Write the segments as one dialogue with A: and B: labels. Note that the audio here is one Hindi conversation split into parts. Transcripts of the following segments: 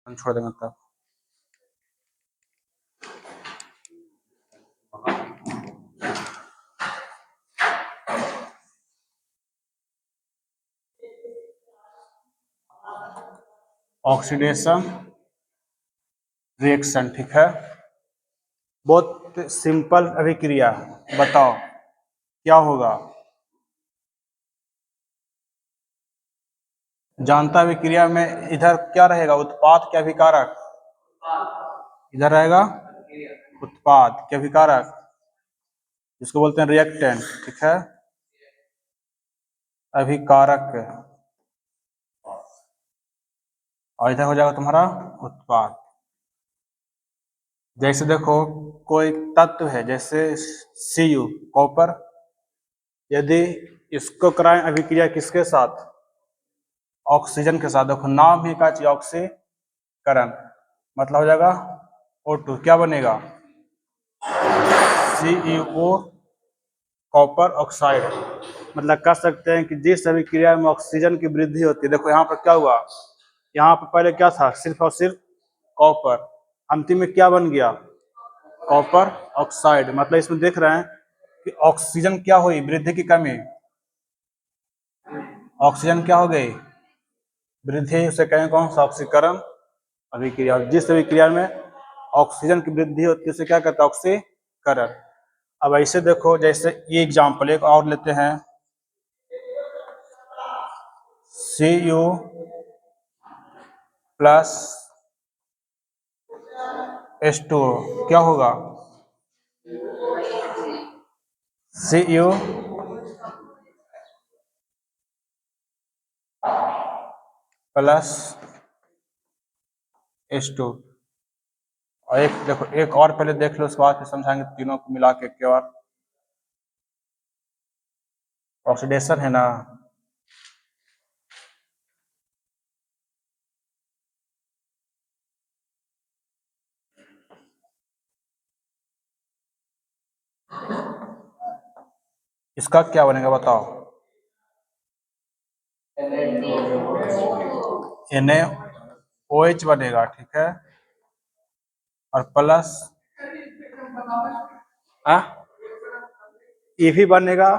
A: हम छोड़ देंगे तब। ऑक्सीडेशन रिएक्शन, ठीक है, बहुत सिंपल अभिक्रिया। बताओ क्या होगा? जानता अभिक्रिया में इधर क्या रहेगा? उत्पाद क्या अभिकारक? इधर रहेगा उत्पाद क्या अभिकारक, जिसको बोलते हैं रिएक्टेंट, ठीक है, अभिकारक। और इधर हो जाएगा तुम्हारा उत्पाद। जैसे देखो कोई तत्व है जैसे Cu कॉपर, यदि इसको कराएं अभिक्रिया किसके साथ? ऑक्सीजन के साथ। देखो नाम ही का चीज ऑक्सीकरण, मतलब हो जाएगा O2, क्या बनेगा? CeO copper oxide. मतलब कह सकते हैं कि जिस अभिक्रिया में ऑक्सीजन की वृद्धि होती है, देखो यहाँ पर क्या हुआ, यहाँ पर पहले क्या था? सिर्फ और सिर्फ कॉपर, अंतिम में क्या बन गया? Copper oxide. मतलब इसमें देख रहे हैं कि ऑक्सीजन क्या हुई? वृद्धि की कमी। ऑक्सीजन क्या हो गई? वृद्धि। उसे कहें कौन सा? ऑक्सीकरण अभिक्रिया। जिस अभिक्रिया में ऑक्सीजन की वृद्धि होती है उसे क्या कहते हैं? ऑक्सीकरण। अब ऐसे देखो, जैसे ये एग्जाम्पल एक और लेते हैं, Cu प्लस H2O, क्या होगा? Cu plus H2। और एक देखो, एक और पहले देख लो, उसके बाद फिर समझाएंगे तीनों को मिला के क्या और ऑक्सीडेशन है ना। इसका क्या बनेगा बताओ? NaOH बनेगा, ठीक है, और प्लस ये भी बनेगा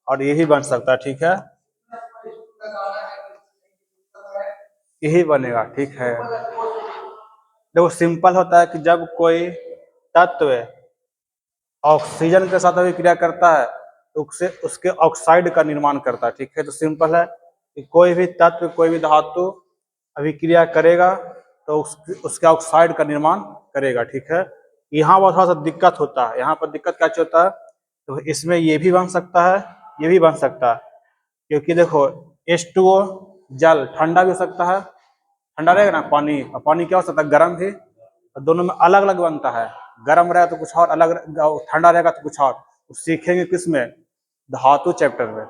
A: और ये भी बन सकता है, ठीक है, यही बनेगा, ठीक है। देखो सिंपल होता है कि जब कोई तत्व ऑक्सीजन के साथ अभिक्रिया करता है तो उसके ऑक्साइड का निर्माण करता है, ठीक है। तो सिंपल है कि कोई भी तत्व, कोई भी धातु अभिक्रिया करेगा तो उसके ऑक्साइड का निर्माण करेगा, ठीक है। यहाँ पर थोड़ा सा दिक्कत होता है, यहाँ पर दिक्कत क्या होता है? तो इसमें ये भी बन सकता है, ये भी बन सकता है, क्योंकि देखो H2O जल ठंडा भी हो सकता है, ठंडा रहेगा ना पानी, और पानी क्या हो सकता है? गर्म भी। और दोनों में अलग अलग बनता है, गर्म रहेगा तो कुछ और अलग, ठंडा रहेगा तो कुछ और। तो सीखेंगे किसमें? धातु चैप्टर में।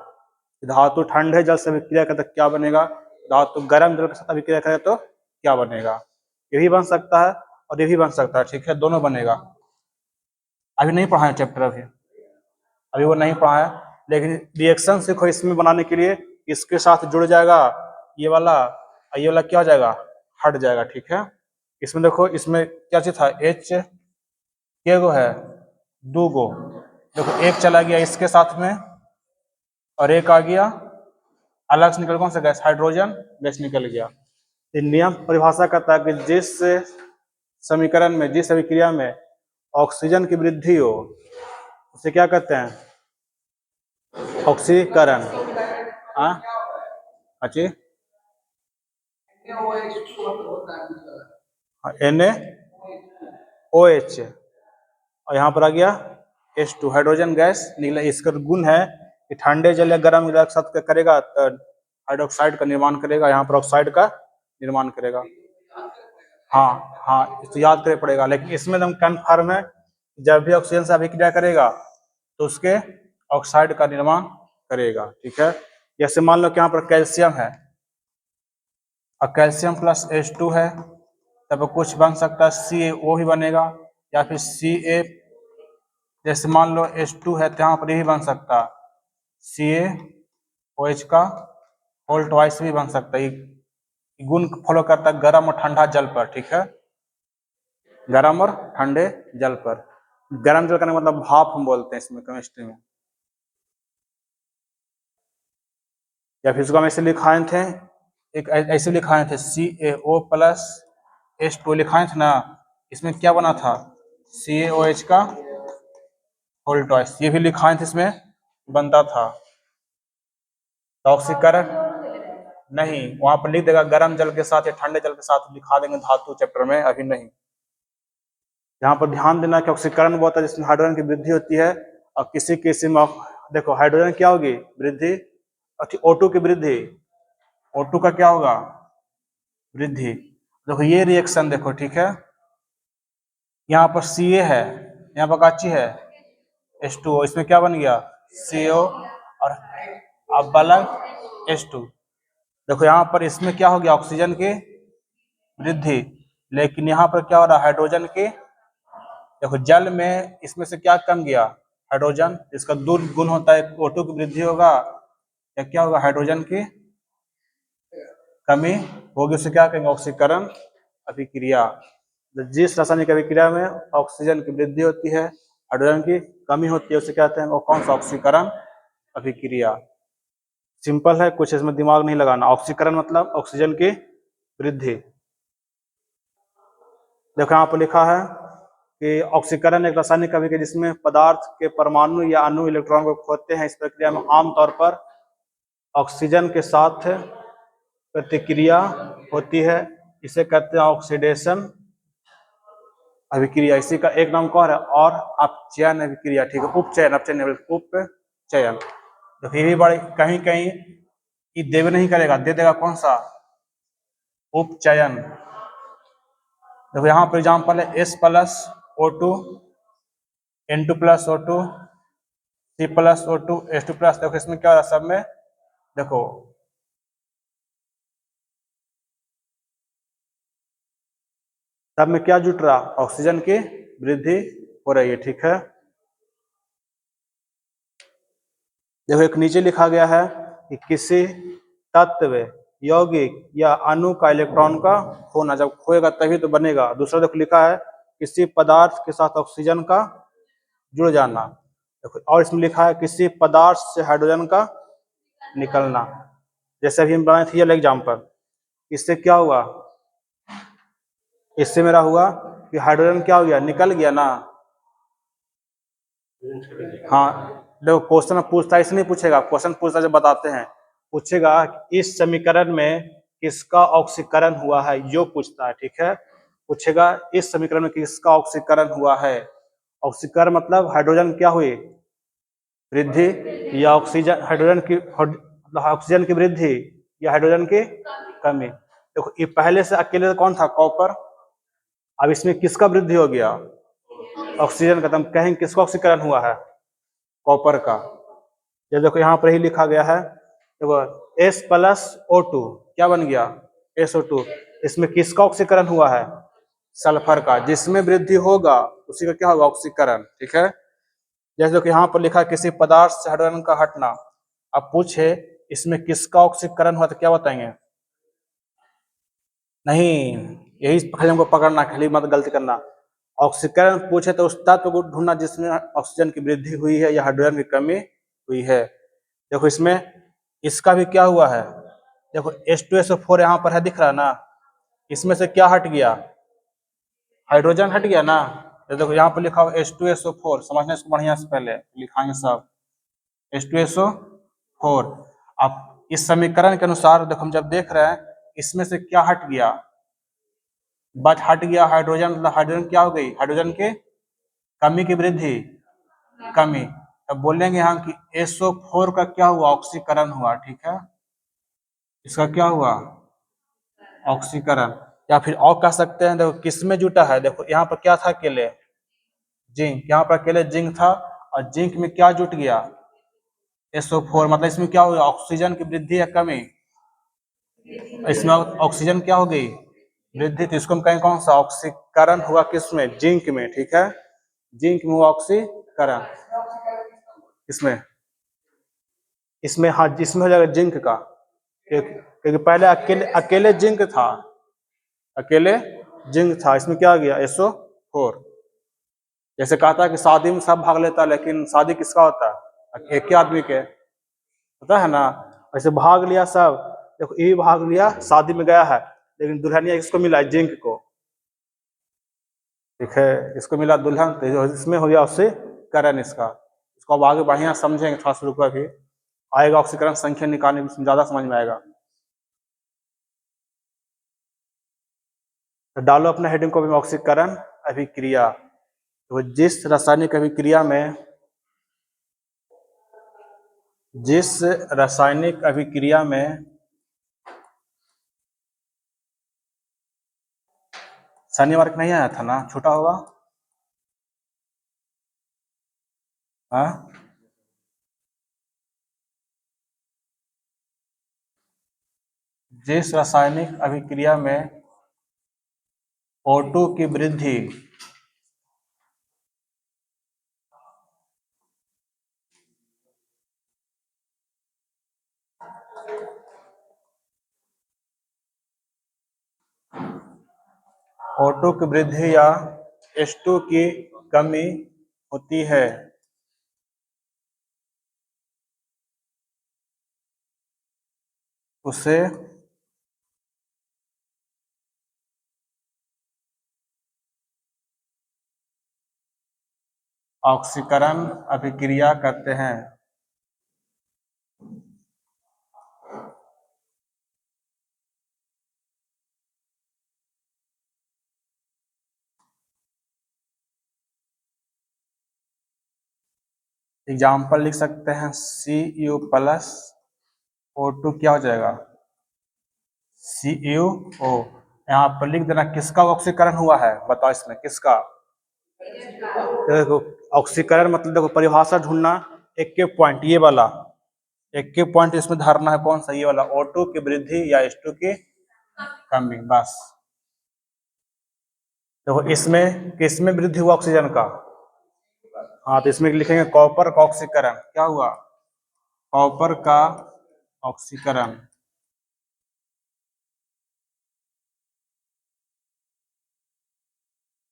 A: धातु ठंडे जल से अभिक्रिया करे तो क्या बनेगा, धातु गर्म जल के साथ अभिक्रिया करे तो क्या बनेगा। ये भी बन सकता है और ये भी बन सकता है, ठीक है, दोनों बनेगा। अभी नहीं पढ़ा है चैप्टर, अभी वो नहीं पढ़ा है, लेकिन रिएक्शन सीखो इसमें बनाने के लिए, इसके साथ जुड़ जाएगा ये वाला, ये वाला क्या हो जाएगा? हट जाएगा, ठीक है। इसमें देखो, इसमें क्या चीज था? H के गो है? 2 गो। देखो एक चला गया इसके साथ में और एक आ गया अलग से, निकल कौन सा गैस? हाइड्रोजन गैस निकल गया। ये नियम परिभाषा करता है कि जिस समीकरण में, जिस अभिक्रिया में ऑक्सीजन की वृद्धि हो उसे क्या कहते हैं? ऑक्सीकरण। हाँ अच्छी, NaOH, और यहाँ पर आ गया H2, हाइड्रोजन गैस निकला। इसका गुण है कि ठंडे जल या गर्म जल के साथ करेगा तो हाइड्रोक्साइड का निर्माण करेगा, यहाँ पर ऑक्साइड का निर्माण करेगा। हाँ हाँ, इसको याद करे पड़ेगा, लेकिन इसमें एकदम कन्फर्म है, जब भी ऑक्सीजन से अभिक्रिया करेगा तो उसके ऑक्साइड का निर्माण करेगा, ठीक है। जैसे मान लो कि यहाँ पर कैल्शियम है और कैल्शियम प्लस H2 है, तब कुछ बन सकता है CaO भी बनेगा, या फिर Ca, जैसे मान लो H2 है तो यहाँ पर भी बन सकता CaOH का होल ट्वाइस भी बन सकता है, गुण फॉलो करता है गर्म और ठंडा जल पर, ठीक है, गर्म और ठंडे जल पर। गर्म जल का मतलब भाप हम बोलते हैं इसमें केमिस्ट्री में। या फिर इसको हम ऐसे लिखाए थे, एक ऐसे लिखाए थे CaO प्लस H2 लिखाए थे ना, इसमें क्या बना था CaOH का होल ट्वाइस, ये भी लिखाए थे, इसमें बनता था। तो ऑक्सीकरण नहीं, वहां पर लिख देगा गर्म जल के साथ या ठंडे जल के साथ लिखा देंगे धातु चैप्टर में, अभी नहीं। यहाँ पर ध्यान देना कि ऑक्सीकरण वो होता है जिसमें हाइड्रोजन की वृद्धि होती है, और किसी किसी में देखो हाइड्रोजन क्या होगी वृद्धि, O2 की वृद्धि, O2 का क्या होगा वृद्धि। देखो ये रिएक्शन देखो, ठीक है, यहाँ पर Ca है, यहाँ पर काची है H2O, इसमें क्या बन गया CO, और अब अलग H2। देखो यहाँ पर इसमें क्या हो गया ऑक्सीजन की वृद्धि, लेकिन यहाँ पर क्या हो रहा है हाइड्रोजन की, देखो जल में इसमें से क्या कम गया हाइड्रोजन, इसका दो गुण होता है, O2 की वृद्धि होगा या क्या होगा हाइड्रोजन की कमी होगी, उसे क्या कहेंगे ऑक्सीकरण अभिक्रिया। जिस रासायनिक अभिक्रिया में ऑक्सीजन की वृद्धि होती है हाइड्रोजन की कमी होती है उसे कहते हैं वो कौन सा ऑक्सीकरण अभिक्रिया। सिंपल है, कुछ इसमें दिमाग नहीं लगाना। ऑक्सीकरण मतलब ऑक्सीजन की वृद्धि। देखो यहाँ पर लिखा है कि ऑक्सीकरण एक रासायनिक अभिक्रिया जिसमें पदार्थ के परमाणु या अणु इलेक्ट्रॉन को खोते हैं। इस प्रक्रिया में आमतौर पर ऑक्सीजन के साथ प्रतिक्रिया होती है, इसे कहते हैं ऑक्सीडेशन अभिक्रिया। इसी का एक नाम कौन है और अपचयन अभिक्रिया, ठीक है, उपचयन, अपचयन उपचयन। तो फिर भी बड़े कहीं कहीं ये देव नहीं करेगा, दे देगा कौन सा उपचयन। देखो यहाँ पर एग्जाम्पल है S plus O2 N2 plus O2 C plus O2 H2 plus. देखो इसमें क्या हो रहा है सब में, देखो सब में क्या जुट रहा ऑक्सीजन की वृद्धि हो रही है, ठीक है। देखो एक नीचे लिखा गया है कि किसी तत्व यौगिक या अणु का इलेक्ट्रॉन का खोना, जब खोएगा तभी तो बनेगा। दूसरा देखो लिखा है किसी पदार्थ के साथ ऑक्सीजन का जुड़ जाना। देखो और इसमें लिखा है किसी पदार्थ से हाइड्रोजन का निकलना। जैसे अभी हम बनाए थे ये एग्जाम्पल, इससे क्या हुआ, इससे मेरा हुआ कि हाइड्रोजन क्या हो गया निकल गया ना। हाँ देखो क्वेश्चन पूछता है, इसे नहीं पूछेगा, क्वेश्चन पूछता जब बताते हैं पूछेगा इस समीकरण में किसका ऑक्सीकरण हुआ है, यो पूछता है, ठीक है। पूछेगा इस समीकरण में किसका ऑक्सीकरण हुआ है। ऑक्सीकरण मतलब हाइड्रोजन क्या हुई वृद्धि, या ऑक्सीजन हाइड्रोजन की ऑक्सीजन की वृद्धि या हाइड्रोजन की कमी। देखो ये पहले से अकेले कौन था कॉपर, अब इसमें किसका वृद्धि हो गया ऑक्सीजन का, तुम कहेंगे किसका ऑक्सीकरण हुआ है कॉपर का। ये देखो यहाँ पर ही लिखा गया है, देखो S प्लस O2 क्या बन गया SO2, इसमें किसका ऑक्सीकरण हुआ है सल्फर का, जिसमें वृद्धि होगा उसी का क्या होगा ऑक्सीकरण, ठीक है। जैसे देखो यहाँ पर लिखा किसी पदार्थ से हाइड्रोजन का हटना। अब पूछे इसमें किसका ऑक्सीकरण हुआ तो क्या बताएंगे, नहीं यही खाली हमको पकड़ना, खाली मत गलती करना। ऑक्सीकरण पूछे तो उस तत्व को ढूंढना जिसमें ऑक्सीजन की वृद्धि हुई है या हाइड्रोजन की कमी हुई है। देखो इसमें इसका भी क्या हुआ है, देखो H2SO4 यहाँ पर है दिख रहा है ना, इसमें से क्या हट गया हाइड्रोजन हट गया ना। तो देखो यहाँ पर लिखा हुआ H2SO4, समझने इसको बढ़िया से पहले लिखाएंगे सब H2SO4। अब इस समीकरण के अनुसार देखो हम जब देख रहे हैं इसमें से क्या हट गया, बच हट गया हाइड्रोजन, मतलब हाइड्रोजन क्या हो गई हाइड्रोजन के कमी की वृद्धि कमी। तब बोलेंगे हम कि SO4 का क्या हुआ ऑक्सीकरण हुआ, ठीक है, इसका क्या हुआ ऑक्सीकरण। या फिर और कह सकते हैं देखो किसमें जुटा है, देखो यहाँ पर क्या था अकेले जिंक, यहाँ पर अकेले जिंक था और जिंक में क्या जुट गया SO4, मतलब इसमें क्या हुआ ऑक्सीजन की वृद्धि या कमी, इसमें ऑक्सीजन क्या हो गई वृद्धि, तो इसको हम कहें कौन सा ऑक्सीकरण हुआ किसमें जिंक में, ठीक है, जिंक में हुआ ऑक्सीकरण। इसमें इसमें हाँ जिसमें हो जाएगा जिंक का, क्योंकि पहले अकेले अकेले जिंक था, अकेले जिंक था, इसमें क्या आ गया SO4। जैसे कहा था कि शादी में सब भाग लेता है, लेकिन शादी किसका होता है? एक ही आदमी के, पता है ना। ऐसे भाग लिया सब, देखो ये भाग लिया, शादी में गया है, लेकिन दुल्हनिया किसको मिला है? जिंक को, ठीक है, इसको मिला दुल्हन, तो इसमें हो गया ऑक्सीकरण इसका। इसको अब आगे बढ़िया समझेंगे, थोड़ा सा रुका भी आएगा, ऑक्सीकरण संख्या निकालने में ज्यादा समझ में आएगा। तो डालो अपने हेडिंग को भी, ऑक्सीकरण अभिक्रिया। तो जिस रासायनिक अभिक्रिया में, जिस रासायनिक अभिक्रिया में शनिवार को नहीं आया था ना, छोटा होगा, हाँ, जिस रासायनिक अभिक्रिया में O2 की वृद्धि O2 की वृद्धि या H2 की कमी होती है, उसे ऑक्सीकरण अभिक्रिया कहते हैं। एग्जाम्पल लिख सकते हैं, Cu प्लस O2 क्या हो जाएगा? CuO। यहाँ पर लिख देना किसका ऑक्सीकरण हुआ है, बताओ इसमें किसका। देखो ऑक्सीकरण मतलब, देखो परिभाषा ढूंढना, एक के पॉइंट ये वाला, एक के पॉइंट इसमें धरना है, कौन सा? ये वाला, O2 की वृद्धि या H2 की कमी, बस। देखो इसमें किसमें वृद्धि हुआ? ऑक्सीजन का। हाँ, तो इसमें लिखेंगे कॉपर का ऑक्सीकरण, क्या हुआ? कॉपर का ऑक्सीकरण।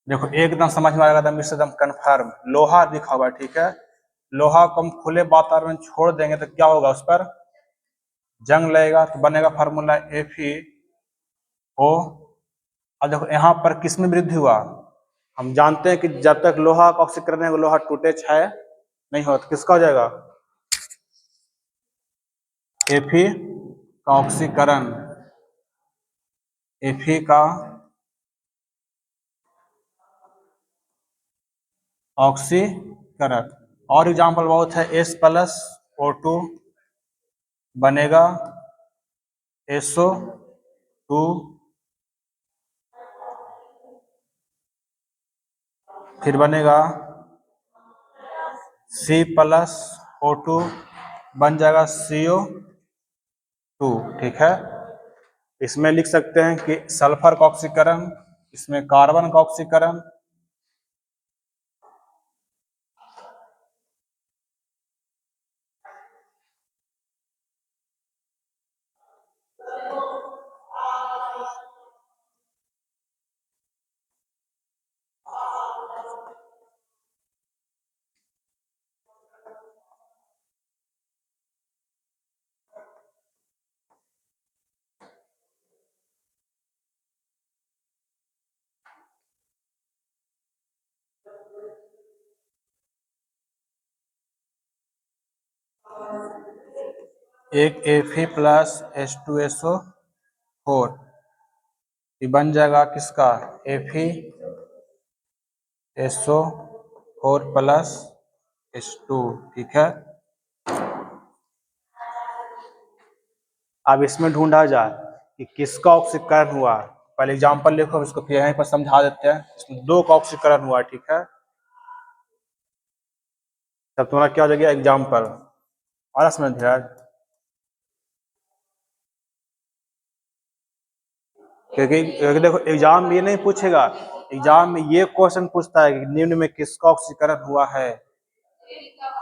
A: देखो एकदम समझ में आएगा, एकदम कन्फर्म, लोहा लिखा हुआ है, ठीक है। लोहा को हम खुले वातावरण में छोड़ देंगे तो क्या होगा? उस पर जंग लगेगा, तो बनेगा फार्मूला FeO। अब देखो यहाँ पर किसमें वृद्धि हुआ? हम जानते हैं कि जब तक लोहा का ऑक्सीकरण है, लोहा टूटे क्षय नहीं हो, तो किसका हो जाएगा? Fe का ऑक्सीकरण, Fe का ऑक्सीकरण। और एग्जाम्पल बहुत है, S प्लस O2 बनेगा SO2, फिर बनेगा C प्लस O2 बन जाएगा CO2, ठीक है। इसमें लिख सकते हैं कि सल्फर का ऑक्सीकरण, इसमें कार्बन का ऑक्सीकरण, एक Fe प्लस H2SO4, ये बन जाएगा किसका? FeSO4 प्लस H2, ठीक है। अब इसमें ढूंढा जाए कि किसका ऑक्सीकरण हुआ। पहले एग्जाम्पल लिखो, इसको फिर यहीं पर समझा देते हैं। इसमें 2 का ऑक्सीकरण हुआ, ठीक है। तब तुम्हारा क्या हो जाएगा? एग्जाम्पल। और समझ धीरज, क्योंकि देखो एग्जाम में ये नहीं पूछेगा, एग्जाम में ये क्वेश्चन पूछता है कि निम्न में किसका ऑक्सीकरण हुआ है।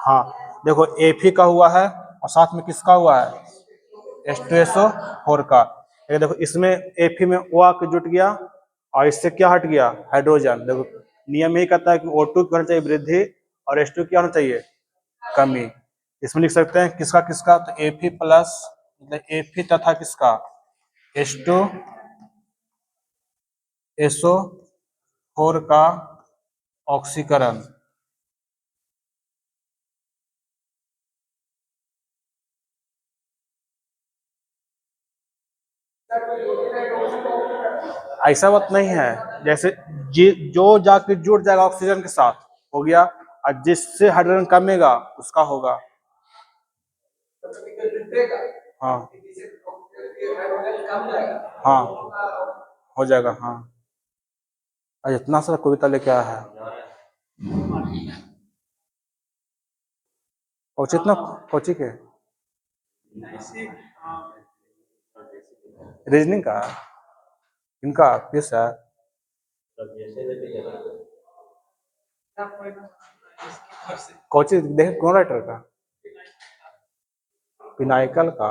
A: हाँ, देखो Fe का हुआ है और साथ में किसका हुआ है? H2SO4 का। ये देखो इसमें Fe में O आके जुट गया और इससे क्या हट गया, हाइड्रोजन। देखो नियम यही कहता है कि O2 की होना चाहिए वृद्धि और H2 क्या होना चाहिए, कमी। इसमें लिख सकते हैं किसका किसका, तो Fe प्लस मतलब Fe तथा किसका, H2SO4 का ऑक्सीकरण। ऐसा बात नहीं है, जैसे जो जाके जुड़ जाएगा ऑक्सीजन के साथ हो गया, और जिससे हाइड्रोजन कमेगा उसका होगा। हाँ हाँ हो जाएगा। हाँ आज इतना सारा कविता लेके आया है, उचित ना कोची के रीजनिंग का, इनका किस है, कोची देख कौन राइटर का, पिनाइकल का।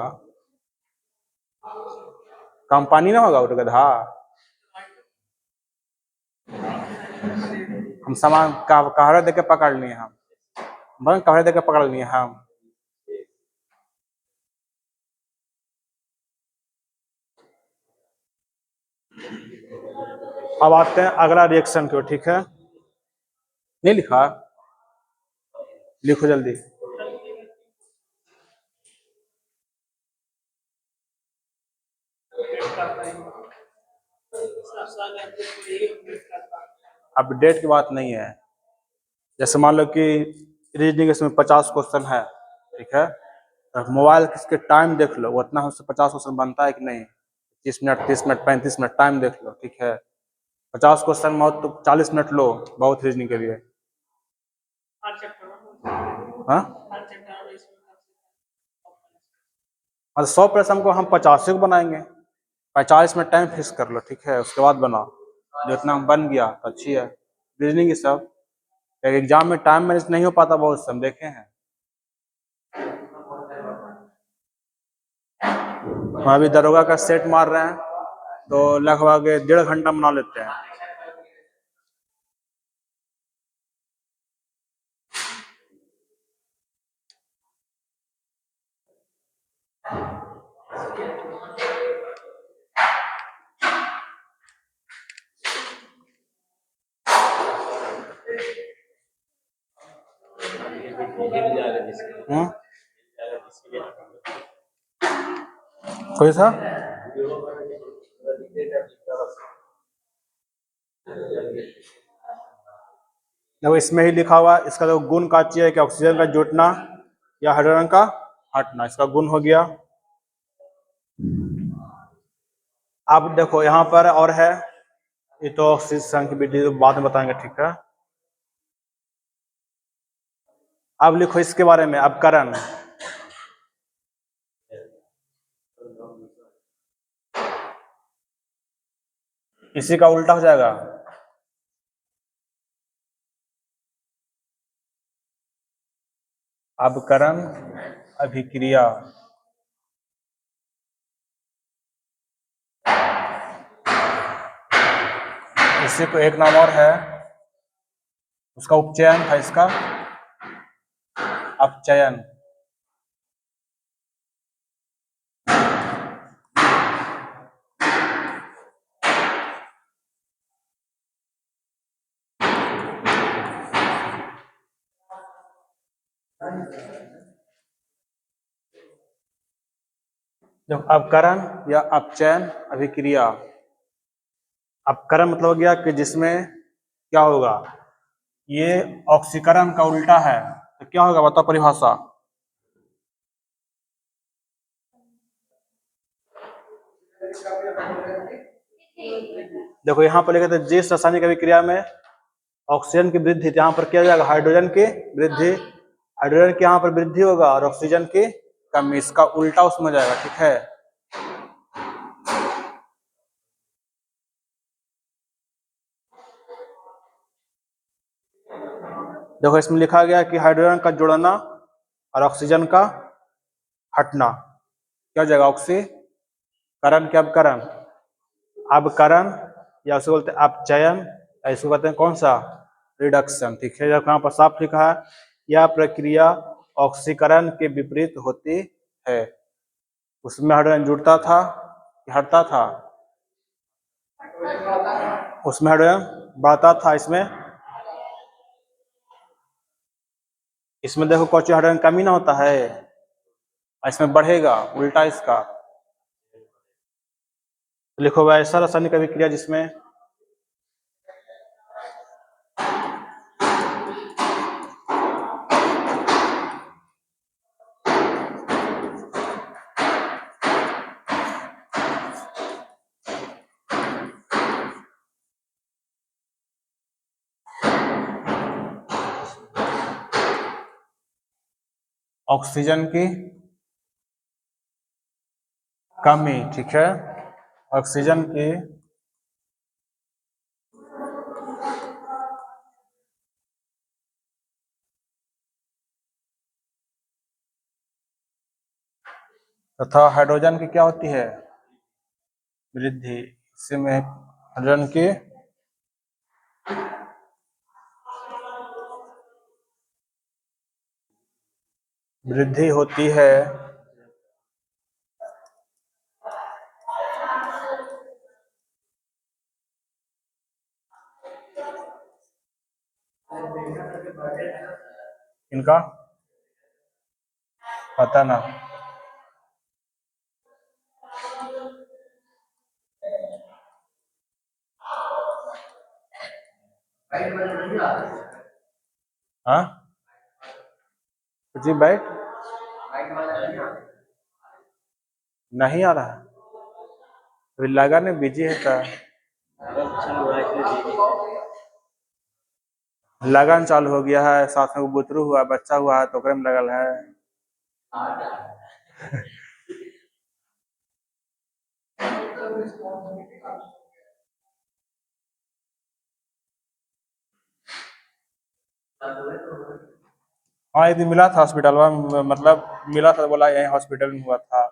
A: कंपनी ना होगा उनका गधा। हम सामान कहरे देके पकड़ लिए हम, कहरे देके पकड़ लिए हम। अब आते हैं अगला रिएक्शन को, ठीक है। नहीं लिखा, लिखो जल्दी। अपडेट की बात नहीं है, जैसे मान लो कि रीजनिंग इसमें 50 क्वेश्चन है, ठीक है, तो मोबाइल किसके टाइम देख लो, उतना हमसे 50 क्वेश्चन बनता है कि नहीं, 30 मिनट 30 मिनट 35 मिनट टाइम देख लो, ठीक है। 50 क्वेश्चन में तो 40 मिनट लो बहुत रीजनिंग के लिए। हाँ 100 प्रश्न को हम 50 को बनाएंगे, 45 मिनट टाइम फिक्स कर लो, ठीक है, उसके बाद बनाओ, जितना बन गया तो अच्छी है रीजनिंग की सब। एग्जाम में टाइम मैनेज नहीं हो पाता बहुत से, हम देखे हैं। हम अभी दरोगा का सेट मार रहे हैं तो लगभग 1.5 घंटा बना लेते हैं। कोई सा देखो इसमें ही लिखा हुआ, इसका जो गुण का चाहिए कि ऑक्सीजन का जुटना या हाइड्रोजन का हटना, इसका गुण हो गया। अब देखो यहाँ पर और है, ये तो ऑक्सीजन की वृद्धि तो बाद में बताएंगे, ठीक है। अब लिखो इसके बारे में अपकरण, इसी का उल्टा हो जाएगा, अपकरण अभिक्रिया। इसी को एक नाम और है, उसका उपचयन है, इसका अपचयन। जब अपकरण या अपचयन अभिक्रिया, अपकरण मतलब हो गया कि जिसमें क्या होगा, ये ऑक्सीकरण का उल्टा है, तो क्या होगा बताओ परिभाषा। देखो यहाँ पर लिखा था जिस रासायनिक अभिक्रिया में ऑक्सीजन की वृद्धि, यहाँ पर किया जाएगा हाइड्रोजन की वृद्धि, हाइड्रोजन की यहाँ पर वृद्धि होगा और ऑक्सीजन की कमी, इसका उल्टा उसमें जाएगा, ठीक है। देखो इसमें लिखा गया कि हाइड्रोजन का जुड़ना और ऑक्सीजन का हटना, क्या हो जाएगा? ऑक्सीकरण के अपकरण, अवकरण, या उसको बोलते हैं अपचयन, या इसको कहते हैं कौन सा? रिडक्शन। ठीक है, जब यहाँ पर साफ लिखा है यह प्रक्रिया ऑक्सीकरण के विपरीत होती है। उसमें हाइड्रोजन जुड़ता था कि हटता था? उसमें हाइड्रोजन बढ़ता था, इसमें देखो कौची हाइड्रोजन कमी ना होता है, इसमें बढ़ेगा उल्टा इसका। तो लिखो वैसा रासायनिक अभिक्रिया जिसमें ऑक्सीजन की कमी, ठीक है, ऑक्सीजन की तथा हाइड्रोजन की क्या होती है? वृद्धि। इसमें हाइड्रोजन की वृद्धि होती है। इनका पता ना। हाँ जी, बैठ नहीं आ रहा, अभी लगा नहीं, बिजी है का? लगन चालू हो गया है, साथ में बुतरू हुआ, बच्चा हुआ है तो ओकरे में लगल है। हाँ, यदि मिला था हॉस्पिटल में, मतलब मिला था, बोला यही हॉस्पिटल में हुआ था।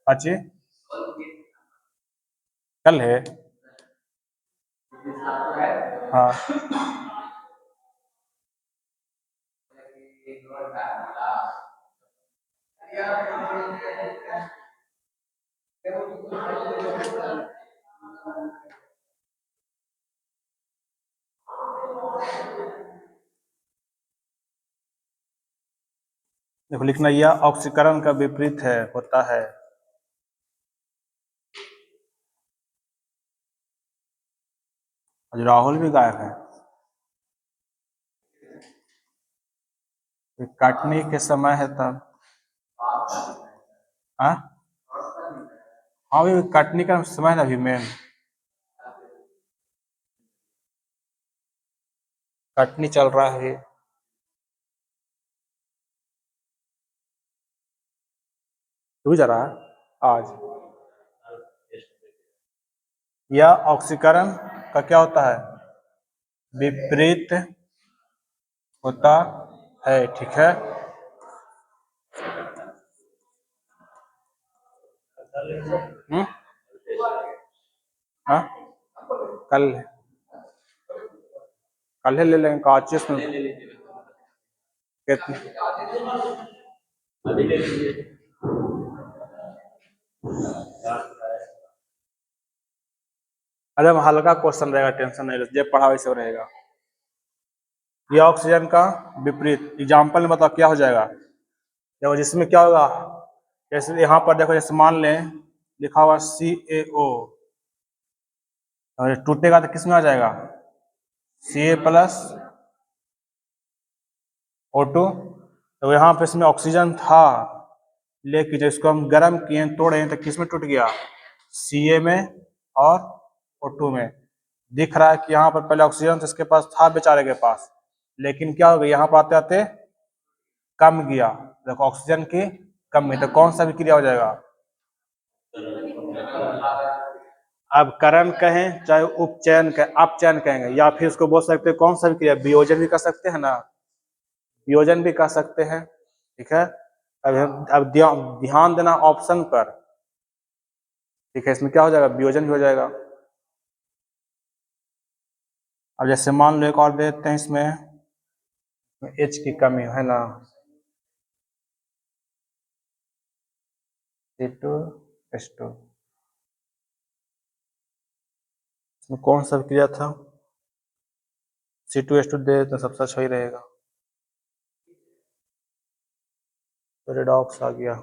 A: अच्छी कल है। हाँ देखो, लिखना यह ऑक्सीकरण का विपरीत है, होता है। आज राहुल भी गायब है। काटने के समय है तब। हाँ हाँ, अभी काटने का समय है अभी मेन, कटनी चल रहा है। तू जा रहा है आज? यह ऑक्सीकरण का क्या होता है? विपरीत होता है, ठीक है। हाँ, कल कल ले लेंगे काचिस में कितने? अरे हल्का क्वेश्चन रहेगा, टेंशन नहीं, जब पढ़ा वैसे रहेगा। ये ऑक्सीजन का विपरीत एग्जाम्पल में बताओ क्या हो जाएगा? देखो जिसमें क्या होगा, जैसे यहाँ पर देखो, जैसे मान लें लिखा हुआ CaO, और टूटेगा तो किस में आ जाएगा? Ca+O2। तो यहाँ पे इसमें ऑक्सीजन था, लेकिन जब इसको हम गर्म किए, तोड़े, तो किस में टूट गया? Ca में और O2 में। दिख रहा है कि यहाँ पर पहले ऑक्सीजन तो इसके पास था बेचारे के पास, लेकिन क्या हो गया, यहाँ पर आते आते कम गया। देखो ऑक्सीजन की कमी, तो कौन सा विक्रिया हो जाएगा? अब करण कहें चाहे उपचयन कहें, अपचयन कहेंगे, या फिर उसको बोल सकते हैं कौन सा विक्रिया? वियोजन भी कर सकते हैं ना, वियोजन भी कर सकते हैं, ठीक है। अब ध्यान देना ऑप्शन पर, ठीक है। इसमें क्या हो जाएगा, वियोजन भी हो जाएगा। अब जैसे मान लो एक और दे देते हैं, इसमें H की कमी है ना, C2H2, इसमें कौन सा क्रिया था, C2H2 दे तो सबसे अच्छा ही रहेगा। तो रेडॉक्स आ गया,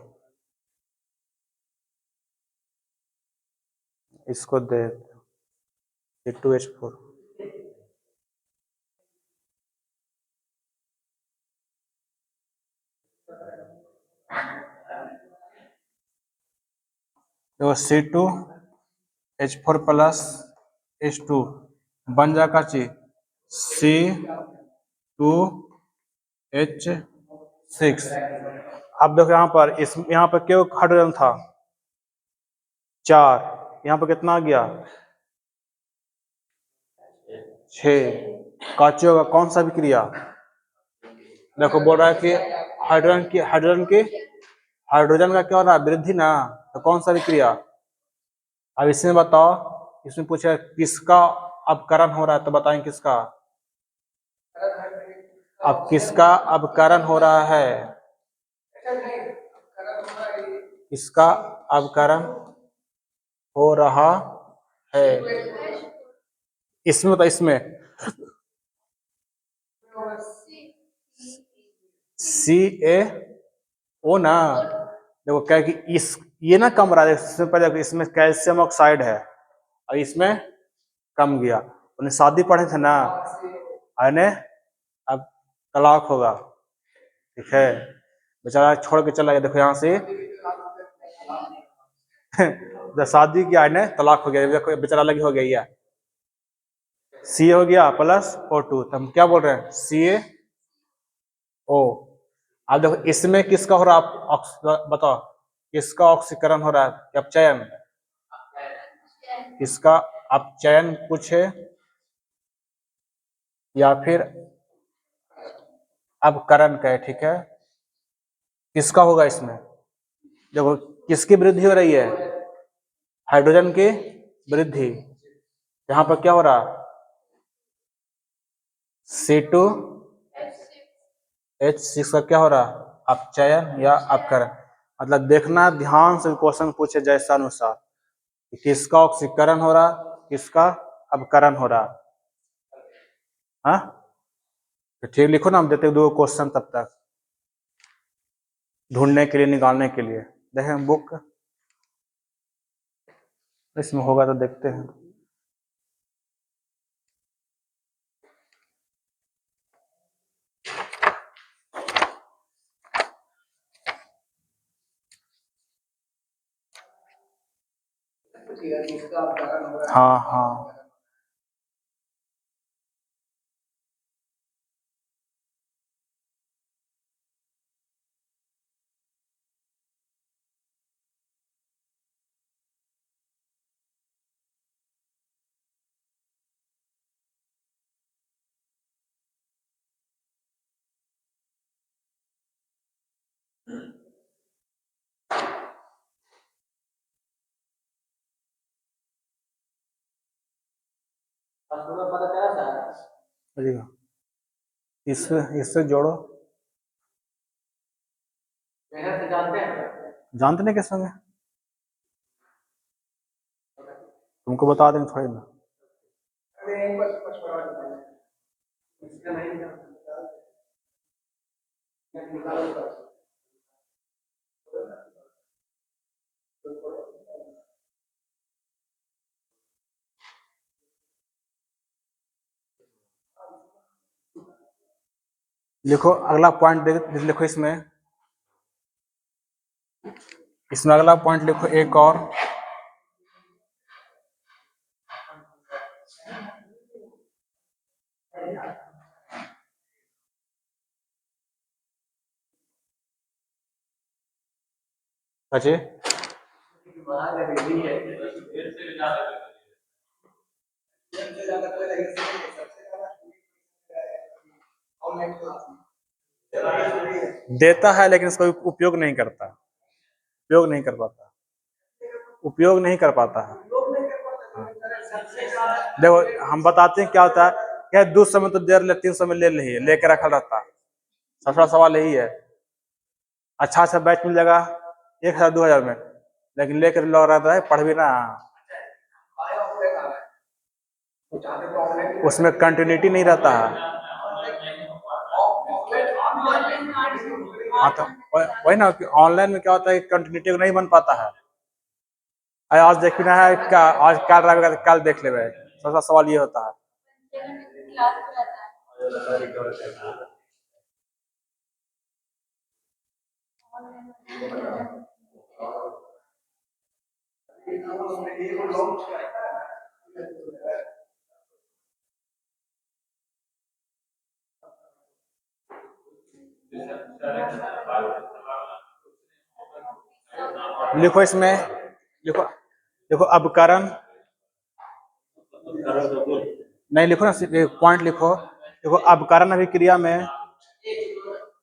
A: इसको दे C2H4। तो C2H4 प्लस H2 बन जाएगा C2H6। अब देखो यहाँ पर, यहाँ पर क्यों हाइड्रोजन था 4, यहाँ पर कितना आ गया 6। काची होगा कौन सा विक्रिया, देखो बोल रहा है कि हाइड्रोजन का क्या हो रहा है, वृद्धि ना, तो कौन सा विक्रिया। अब इसमें बताओ, इसमें पूछा किसका अपकरण हो रहा है, तो बताएं किसका, अब किसका अपकरण हो रहा है, किसका अपकरण हो रहा है, इसमें, तो इसमें CaO ना, देखो क्या कि इस ये ना कम रहा है, इसमें पहले इसमें कैल्शियम ऑक्साइड है और इसमें कम गया, उन्हें शादी पढ़े थे ना, अने अब तलाक होगा, ठीक है। बेचारा छोड़ के चला गया, देखो यहाँ से जब शादी किया ने तलाक हो गया, देखो बेचारा लगी हो गई है, सी हो गया प्लस O2, तो हम क्या बोल रहे हैं CaO। अब देखो इसमें किसका हो रहा है, बताओ किसका ऑक्सीकरण हो रहा है, अपचयन, किसका अपचयन पूछे या फिर अपकरण कहे, ठीक है। किसका होगा इसमें, देखो किसकी वृद्धि हो रही है, हाइड्रोजन की वृद्धि, यहाँ पर क्या हो रहा C2H6 का क्या हो रहा, अपचयन या अपकरण। मतलब देखना ध्यान से, क्वेश्चन पूछे जैसा अनुसार, किसका ऑक्सीकरण हो रहा, किसका अपकरण हो रहा, हाँ। तो ठीक लिखो ना, हम देते दो क्वेश्चन तब तक ढूंढने के लिए, निकालने के लिए। देखें बुक, इसमें होगा तो देखते हैं। हाँ हाँ, इससे इससे जोड़ो, जानते नहीं कैसे होंगे, तुमको बता देंगे थोड़ी ना। लिखो अगला पॉइंट लिखो, इसमें अगला पॉइंट लिखो एक और, अच्छे देता है लेकिन इसका उपयोग नहीं करता, उपयोग नहीं कर पाता, उपयोग नहीं कर पाता है। देखो हम बताते हैं क्या होता है, क्या 200 में तो दे ले, 300 में ले ली, लेके रखा रहता है। सबसे बड़ा सवाल यही है। अच्छा बैच मिल जाएगा 1000 2000 में, लेकिन लेकर लग रहा है पढ़ भी ना, उसमें कंटिन्यूटी नहीं रहता है। हाँ तो वही ना कि ऑनलाइन में क्या होता है, कंटिन्यूटी नहीं बन पाता है। आज देखना है क्या, आज कल रहेगा तो कल देख लेंगे, सबसे सवाल ये होता है। लिखो इसमें, लिखो देखो अपकरण, नहीं लिखो ना, पॉइंट लिखो। देखो अपकरण अभिक्रिया में,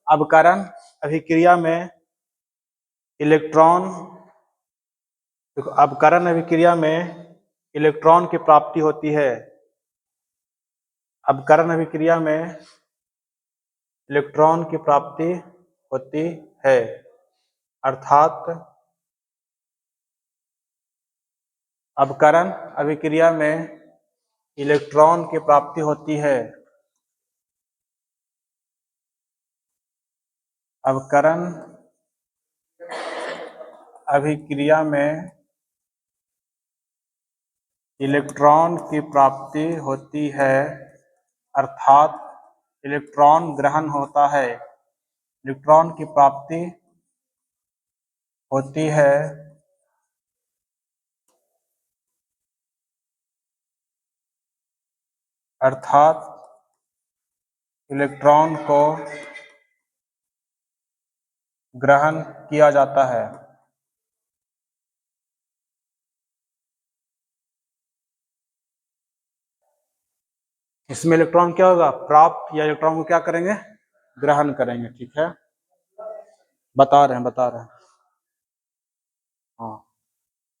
A: अपकरण अभिक्रिया में इलेक्ट्रॉन, देखो अपकरण अभिक्रिया में इलेक्ट्रॉन की प्राप्ति होती है। अपकरण अभिक्रिया में इलेक्ट्रॉन की प्राप्ति होती है, अर्थात अपकरण अभिक्रिया में इलेक्ट्रॉन की प्राप्ति होती है। अपकरण अभिक्रिया में इलेक्ट्रॉन की प्राप्ति होती है, अर्थात इलेक्ट्रॉन ग्रहण होता है। इलेक्ट्रॉन की प्राप्ति होती है, अर्थात इलेक्ट्रॉन को ग्रहण किया जाता है। इसमें इलेक्ट्रॉन क्या होगा, प्राप्त, या इलेक्ट्रॉन को क्या करेंगे, ग्रहण करेंगे। ठीक है, बता रहे हैं। हाँ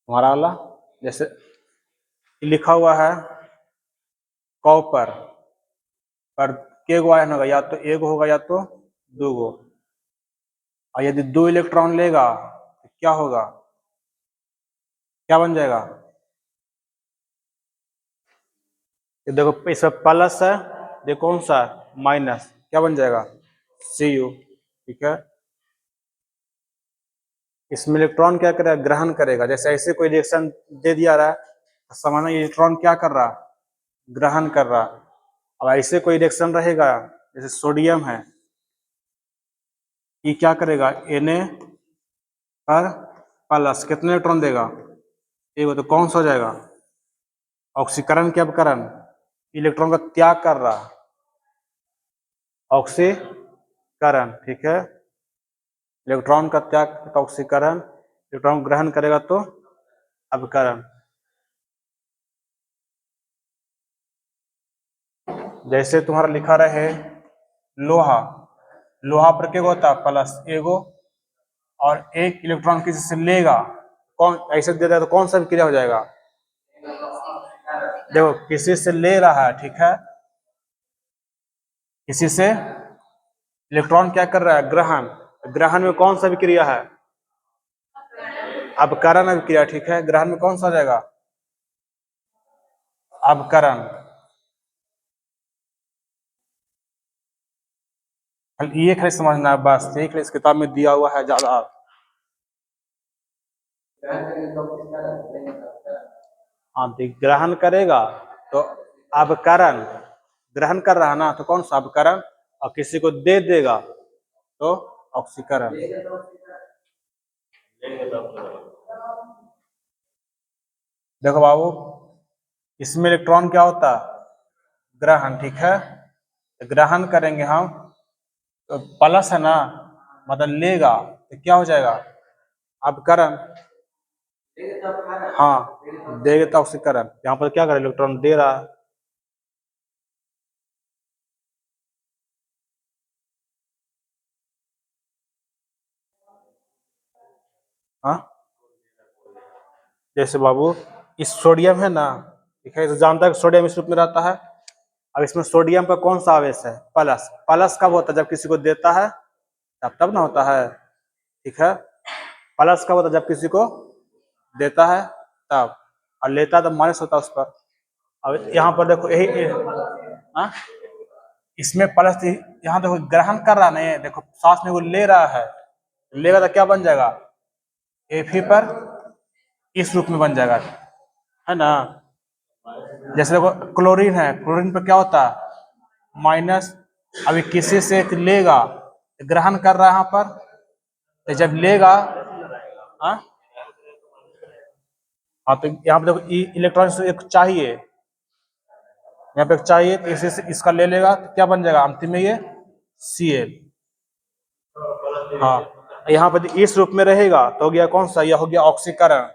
A: तुम्हारा वाला जैसे लिखा हुआ है कॉपर पर के गो आयन होगा, या तो एक होगा या तो दो गो, और यदि 2 इलेक्ट्रॉन लेगा तो क्या होगा, क्या बन जाएगा। ये देखो इसमें प्लस है, ये कौन सा माइनस, क्या बन जाएगा Cu। ठीक है, इसमें इलेक्ट्रॉन क्या करेगा, ग्रहण करेगा। जैसे ऐसे कोई रिएक्शन दे दिया रहा है तो सामान्य इलेक्ट्रॉन क्या कर रहा, ग्रहण कर रहा। अब ऐसे कोई रिएक्शन रहेगा जैसे सोडियम है, ये क्या करेगा, Na पर प्लस कितने इलेक्ट्रॉन देगा, एक, तो कौन सा हो जाएगा, ऑक्सीकरण के अपकरण, इलेक्ट्रॉन का त्याग कर रहा, ऑक्सीकरण। ठीक है, इलेक्ट्रॉन का त्याग ऑक्सीकरण, इलेक्ट्रॉन ग्रहण करेगा तो अपकरण। जैसे तुम्हारा लिखा रहे लोहा, लोहा पर क्या होता है प्लस एगो, और एक इलेक्ट्रॉन किसी से लेगा, कौन ऐसे दे रहा है तो कौन सा विक्रिया हो जाएगा, देखो किसी से ले रहा है, ठीक है, किसी से इलेक्ट्रॉन क्या कर रहा है, ग्रहण। ग्रहण में कौन सा विक्रिया है, अपकरण अभिक्रिया। ठीक है, ग्रहण में कौन सा हो जाएगा, अपकरण। ये खाली समझना है बस, यही खाली इस किताब में दिया हुआ है ज्यादा। हाँ ग्रहण करेगा तो अपकरण, ग्रहण कर रहा ना तो कौन सा अपकरण, और किसी को दे देगा तो ऑक्सीकरण। देखो बाबू, इसमें इलेक्ट्रॉन क्या होता है, ग्रहण। ठीक है, ग्रहण करेंगे हम तो प्लस है ना, मतलब लेगा तो क्या हो जाएगा, अपकरण। हाँ देगा तो ऑक्सीकरण, यहाँ पर क्या करे, इलेक्ट्रॉन दे रहा है। हाँ, जैसे बाबू इस सोडियम है ना, ठीक है, तो जानता है कि सोडियम इस रूप में रहता है। अब इसमें सोडियम का कौन सा आवेश है? प्लस। प्लस कब होता है? जब किसी को देता है तब ना होता है, ठीक है। प्लस कब होता है? जब किसी को देता है तब, और लेता है तब माइनस होता है उस पर। अब यहाँ पर देखो यही, हाँ, इसमें प्लस, यहाँ देखो ग्रहण कर रहा नहीं है, देखो सांस में वो ले रहा है, लेगा तो क्या बन जाएगा? Fe पर इस रूप में बन जाएगा, है ना। जैसे देखो क्लोरीन है, क्लोरीन पर क्या होता है? माइनस। अभी किसी से एक लेगा, ग्रहण कर रहा है यहाँ पर, तो जब लेगा, हाँ, हाँ, तो यहाँ पे देखो इलेक्ट्रॉन एक चाहिए, यहाँ पे एक चाहिए, तो इसे से इसका ले लेगा तो क्या बन जाएगा अंतिम में? ये Cl। हाँ, यहाँ पे इस रूप में रहेगा तो हो गया कौन सा? यह हो गया ऑक्सीकरण।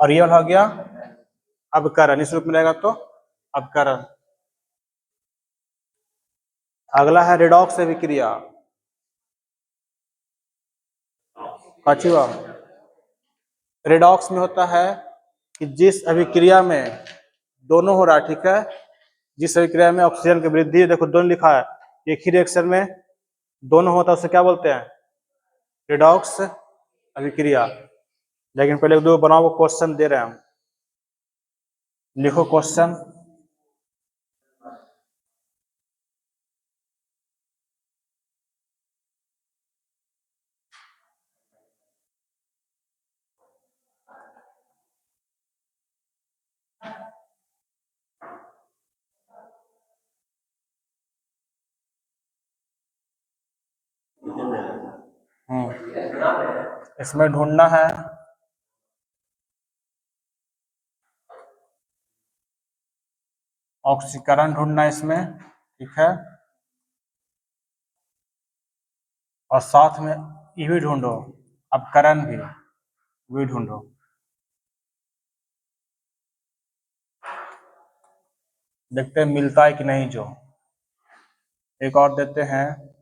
A: और ये वाला हो गया अवकरण, इस रूप में रहेगा तो अवकरण। अगला है रेडॉक्स अभिक्रिया। पांचवा, रेडॉक्स में होता है कि जिस अभिक्रिया में दोनों हो रहा है, ठीक है, जिस अभिक्रिया में ऑक्सीजन की वृद्धि, देखो दोनों लिखा है, एक ही रिएक्शन में दोनों होता है, उसे क्या बोलते हैं? रेडॉक्स अभिक्रिया। लेकिन पहले दो बनाओ, क्वेश्चन दे रहे हैं हम, लिखो क्वेश्चन। इसमें ढूंढना है ऑक्सीकरण, ढूंढना है इसमें, ठीक है, और साथ में ये भी ढूंढो, अपकरण भी ढूंढो। देखते हैं मिलता है कि नहीं। जो एक और देते हैं,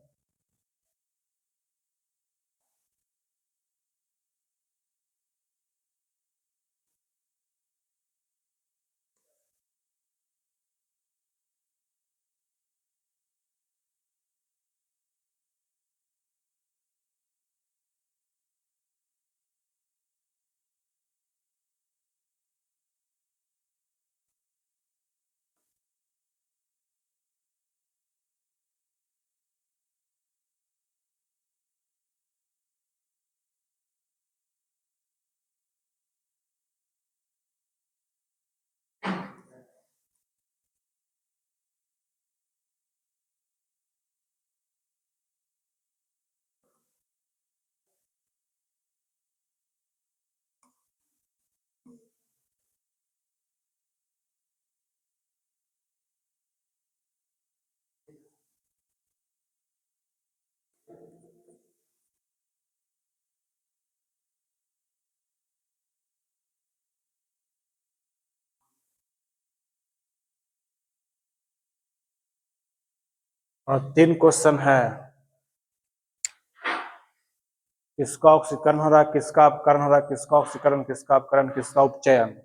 A: और 3 क्वेश्चन है, किसका ऑक्सीकरण हो रहा है, किसका अपकरण हो रहा है, किसका ऑक्सीकरण, किसका अपकरण, किसका उपचयन।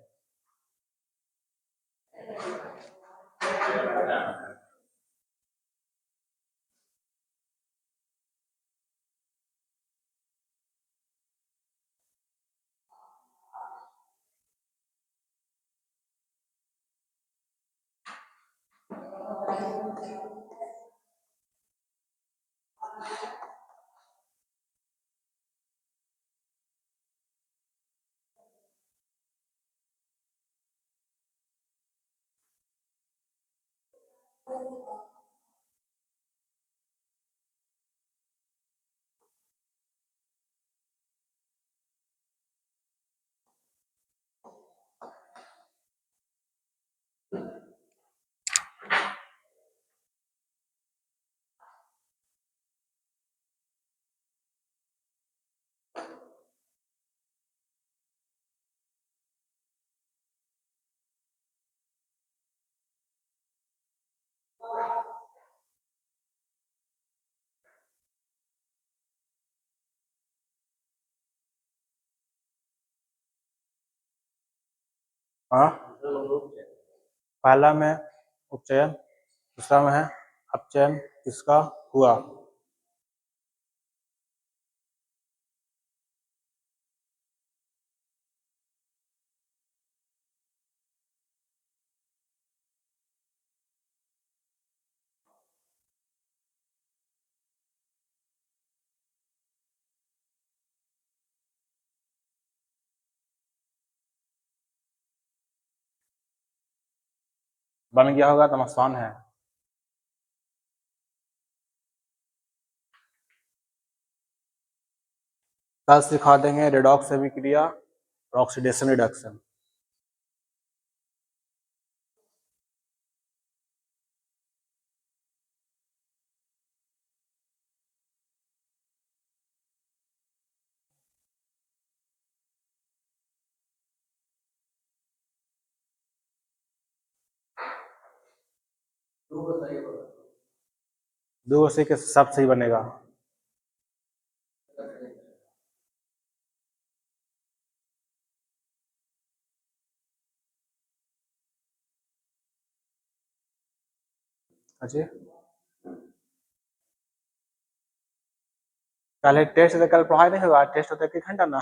A: हाँ, पहला में उपचयन, दूसरा में है अपचयन, किसका हुआ। बन गया होगा तो आसान है। कल सिखा देंगे रेडॉक्स अभिक्रिया और ऑक्सीडेशन रिडक्शन। दो से के सब सही बनेगा। अच्छा, पहले टेस्ट तो कल पढ़ाई नहीं होगा, टेस्ट होता है 1 घंटा ना।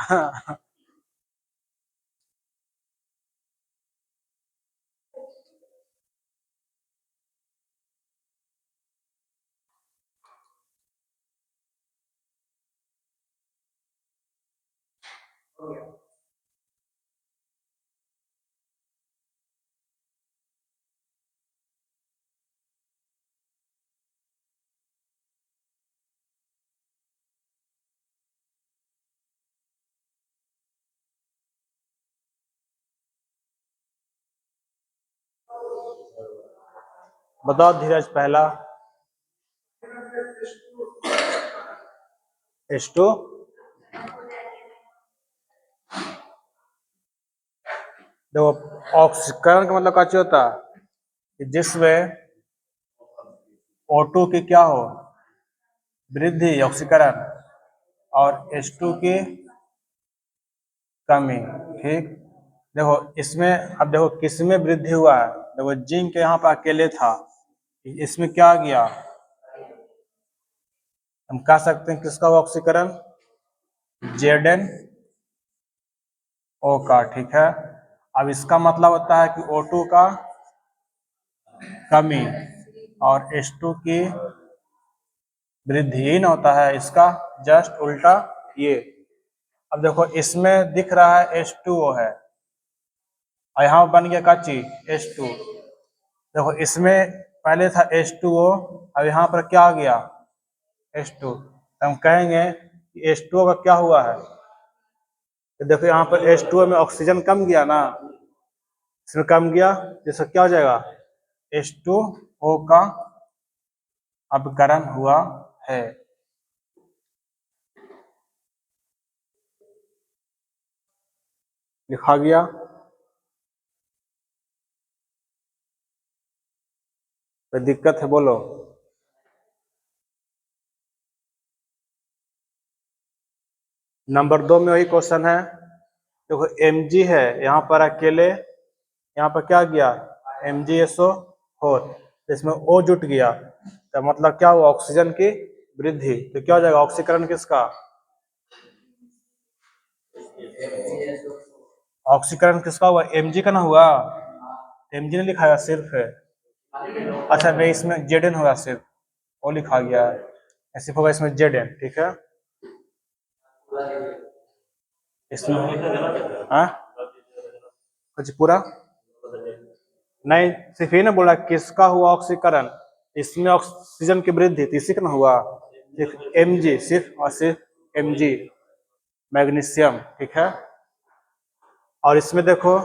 A: बताओ धीरज, पहला H2, देखो ऑक्सीकरण का मतलब क्या चाहिए होता है कि जिसमें O2 की क्या हो, वृद्धि, ऑक्सीकरण, और H2 की कमी। ठीक, देखो इसमें, अब देखो किसमें वृद्धि हुआ है, देखो जिंक यहाँ पर अकेले था, इसमें क्या गया, हम कह सकते हैं किसका ऑक्सीकरण, Zn O का। ठीक है, अब इसका मतलब होता है कि O2 का कमी और H2 की वृद्धि, ही ना होता है इसका जस्ट उल्टा ये। अब देखो इसमें दिख रहा है H2O है और यहाँ बन गया क्या चीज, H2। देखो इसमें पहले था H2O, अब यहाँ पर क्या आ गया, H2। हम कहेंगे कि H2O का क्या हुआ है, तो देखो यहाँ पर H2O में ऑक्सीजन कम गया ना, इसमें कम गया, जैसे क्या हो जाएगा, H2O का अपकरण हुआ है। लिखा गया। कोई दिक्कत है बोलो। नंबर 2 में वही क्वेश्चन है, देखो Mg है यहाँ पर अकेले, यहाँ पर क्या गया, MgSO4, इसमें O जुट गया, तो मतलब क्या हुआ, ऑक्सीजन की वृद्धि, तो क्या हो जाएगा, ऑक्सीकरण किसका, ऑक्सीकरण किसका हुआ, Mg का ना हुआ, Mg ने लिखा है सिर्फ है। अच्छा भाई इसमें Zn होगा सिर्फ, वो लिखा गया है, ऐसे होगा इसमें Zn। ठीक है, इसमें हाँ कुछ पूरा नहीं, सिर्फ ये ना बोला किसका हुआ ऑक्सीकरण, इसमें ऑक्सीजन की वृद्धि, तो इसी का ना हुआ, सिर्फ Mg, सिर्फ और सिर्फ Mg, मैग्नीशियम। ठीक है, और इसमें देखो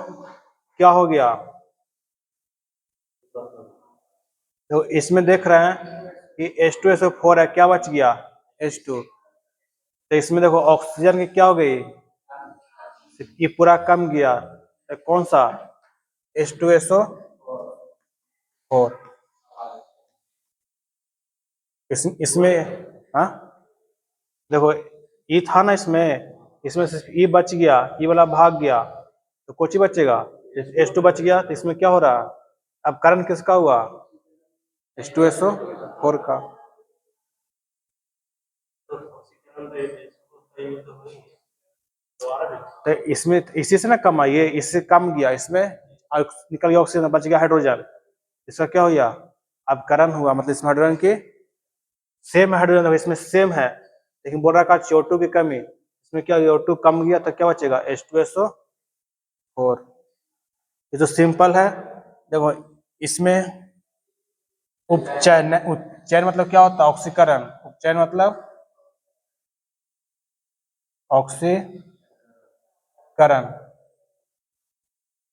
A: क्या हो गया, तो इसमें देख रहे हैं कि H2SO4 है, क्या बच गया, H2, तो इसमें देखो ऑक्सीजन की क्या हो गई, ये पूरा कम गया, तो कौन सा, H2SO4। इसमें हाँ, देखो ई था ना इसमें, इसमें सिर्फ ई बच गया, ई वाला भाग गया, तो कुछ ही बचेगा, H2 बच गया तो इसमें क्या हो रहा है, अब करण किसका हुआ, H2SO4 का। तो इसमें इसी से ना कम आई, ये इससे कम गया, इसमें निकल गया ऑक्सीजन, बच गया हाइड्रोजन, इसका क्या हो गया, अब करण हुआ, मतलब इसमें हाइड्रोजन की सेम हाइड्रोजन, इसमें सेम है लेकिन बोल रहा है CO2 की कमी, इसमें क्या CO2 कम गया तो क्या बचेगा H2SO4। ये तो सिंपल है। देखो इसमें उपचयन, उपचयन मतलब क्या होता है, ऑक्सीकरण, उपचयन मतलब ऑक्सीकरण,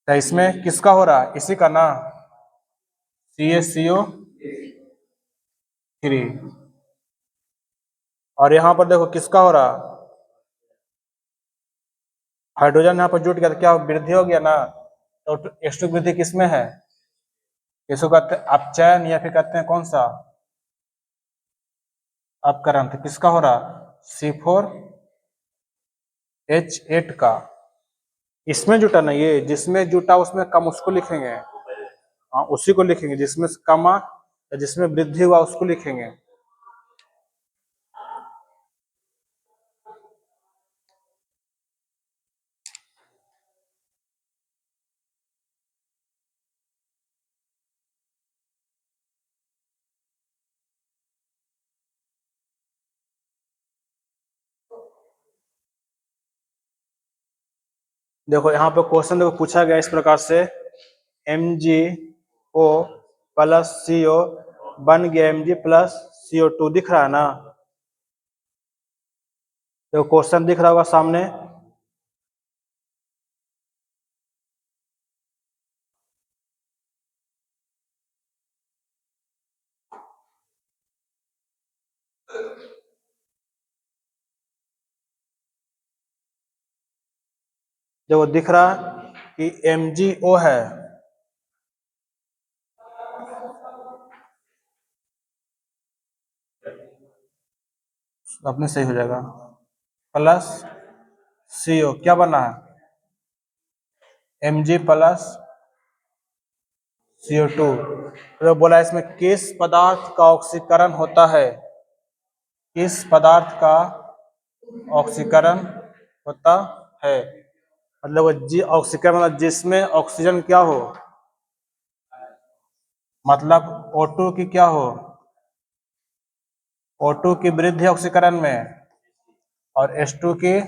A: तो इसमें किसका हो रहा है, इसी का ना, CaCO3। और यहाँ पर देखो किसका हो रहा, हाइड्रोजन यहाँ पर जुट गया तो क्या वृद्धि हो गया ना, तो H2 वृद्धि किसमें है, इसको कहते हैं अपचयन या फिर कहते हैं कौन सा, अपकरण। तो किसका हो रहा, C4H8 का, इसमें जुटा नहीं, ये जिसमें जुटा उसमें कम उसको लिखेंगे, हाँ उसी को लिखेंगे, जिसमें कमा या जिसमें वृद्धि हुआ उसको लिखेंगे। देखो यहाँ पे क्वेश्चन देखो पूछा गया इस प्रकार से, MgO प्लस CO बन गया Mg प्लस CO2, दिख रहा है ना, देखो क्वेश्चन दिख रहा होगा सामने। देखो दिख रहा कि MgO है, अपने सही हो जाएगा, प्लस CO क्या बना है, Mg प्लस CO2। तो बोला इसमें किस पदार्थ का ऑक्सीकरण होता है, किस पदार्थ का ऑक्सीकरण होता है, मतलब वो ऑक्सीकरण मतलब जिसमें ऑक्सीजन क्या हो, मतलब O2 की क्या हो, O2 की वृद्धि ऑक्सीकरण में और H2 की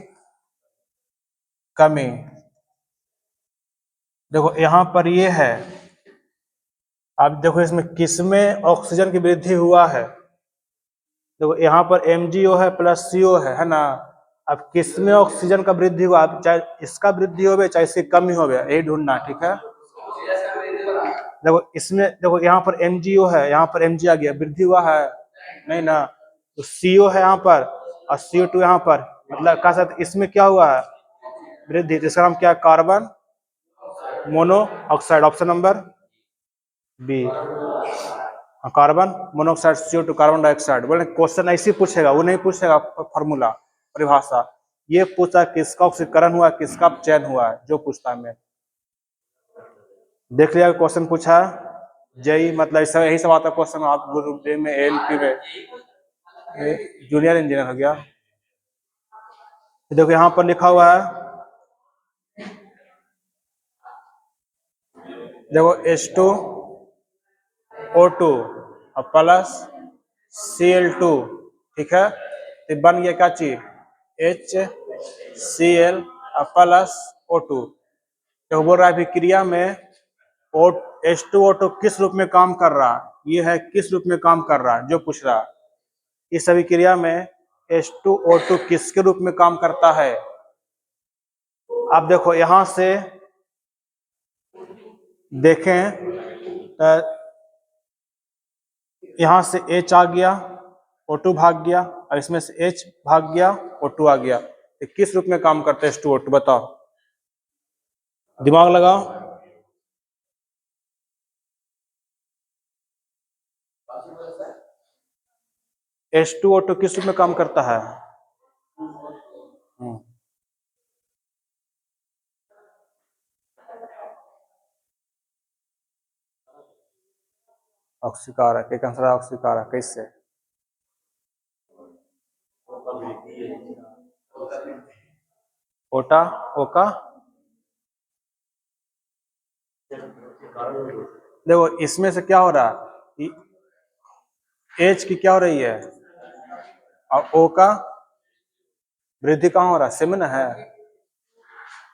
A: कमी। देखो यहाँ पर ये है, अब देखो इसमें किसमें ऑक्सीजन की वृद्धि हुआ है, देखो यहाँ पर MgO है प्लस CO है ना, अब किसमें ऑक्सीजन का वृद्धि हुआ, अब चाहे इसका वृद्धि हो चाहे इसकी कमी हो, यही ढूंढना, ठीक है। देखो इसमें देखो यहाँ पर MgO है, यहाँ पर Mg आ गया, वृद्धि हुआ है नहीं ना, तो CO है यहाँ पर और CO2 यहाँ पर, मतलब कह सकते इसमें क्या हुआ है, वृद्धि, जिसका नाम क्या है, carbon monoxide, option number B, carbon monoxide CO2, carbon dioxide. बोले क्वेश्चन ऐसे पूछेगा, वो नहीं पूछेगा फॉर्मूला परिभाषा, ये पूछा किसका ऑक्सीकरण हुआ किसका चयन हुआ है, जो पूछता है मैं देख लिया क्वेश्चन पूछा, जेई मतलब इस यही सब आता क्वेश्चन, आप ग्रुप डी में ALP में जूनियर इंजीनियर हो गया। देखो यहाँ पर लिखा हुआ है, देखो H2O2 और प्लस Cl2, ठीक है, तो बन गया क्या चीज, HCl प्लस O2। तो बोल रहा है क्रिया में H2O2 किस रूप में काम कर रहा है, ये है किस रूप में काम कर रहा है जो पूछ रहा है, इस सभी क्रिया में H2O2 किसके रूप में काम करता है। आप देखो यहां से देखें, यहां से H आ गया, O2 भाग गया, और इसमें से H भाग गया, O2 आ गया, तो किस रूप में काम करते हैं H2O2, बताओ, दिमाग लगाओ। H2O2 किस रूप में काम करता है, ऑक्सीकारक, एक आंसर है ऑक्सीकारक। कैसे? ओटा, ओका, देखो इसमें से क्या हो रहा है, एच की क्या हो रही है और ओ का वृद्धि कहाँ हो रहा है, सेम ना है।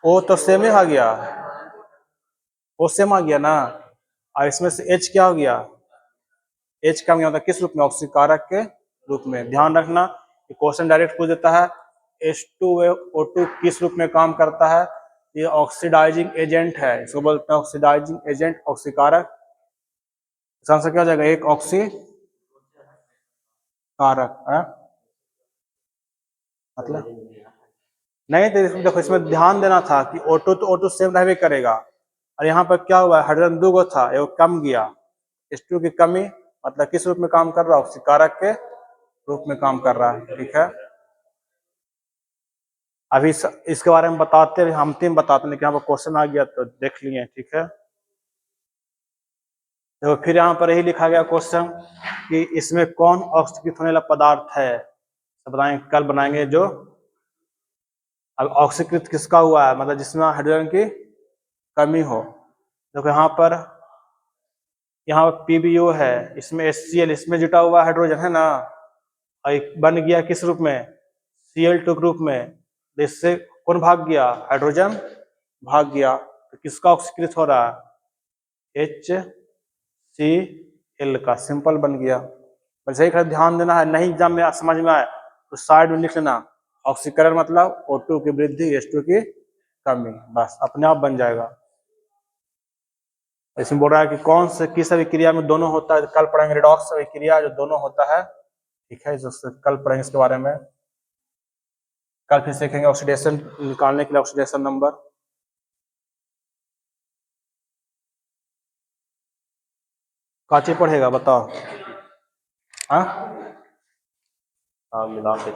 A: ओ तो सेम ही आ गया, ओ सेम आ गया ना, और इसमें से एच क्या हो गया, एच का मतलब किस रूप में, ऑक्सीकारक के रूप में। ध्यान रखना क्वेश्चन डायरेक्ट पूछ देता है H2O2 किस रूप में काम करता है, ये ऑक्सीडाइजिंग एजेंट है, इसको बोलते हैं ऑक्सीडाइजिंग एजेंट, ऑक्सीकारक। इसका आंसर क्या हो जाएगा, एक ऑक्सी कारक है मतलब। नहीं तो इसमें देखो, इसमें ध्यान देना था कि O2 तो O2 सेम रहने करेगा, और यहाँ पर क्या हुआ, हाइड्रोजन 2 गो था, एगो कम गया, H2 की कमी, मतलब किस रूप में काम कर रहा है, ऑक्सीकारक के रूप में काम कर रहा है। ठीक है, अभी इसके बारे में बताते हैं, हम तीन बताते हैं, लेकिन यहाँ पर क्वेश्चन आ गया तो देख लिए। ठीक है, तो फिर यहाँ पर यही लिखा गया क्वेश्चन कि इसमें कौन ऑक्सीकृत होने वाला पदार्थ है, तो बताएंगे, कल बनाएंगे जो। अब ऑक्सीकृत किसका हुआ है, मतलब जिसमें हाइड्रोजन की कमी हो। देखो यहाँ पर PbO है, इसमें HCl, इसमें जुटा हुआ हाइड्रोजन है ना, और एक बन गया किस रूप में, Cl2 के रूप में, तो इससे कौन भाग गया, हाइड्रोजन भाग गया, तो किसका ऑक्सीकृत हो रहा है, HCl का, सिंपल बन गया। बस यही ध्यान देना है, नहीं एग्जाम में समझ में आए तो साइड में लिख लेना, ऑक्सीकरण मतलब O2 की वृद्धि, H2 की कमी, बस अपने आप बन जाएगा। इसमें बोल रहा है कि कौन से किस अभिक्रिया में दोनों होता है, कल पढ़ेंगे रिडॉक्स अभिक्रिया जो दोनों होता है। ठीक है, जो कल पढ़ेंगे इसके बारे में। कल फिर सीखेंगे ऑक्सीडेशन निकालने के लिए ऑक्सीडेशन नंबर। काची पढ़ेगा बताओ, हाँ मिला के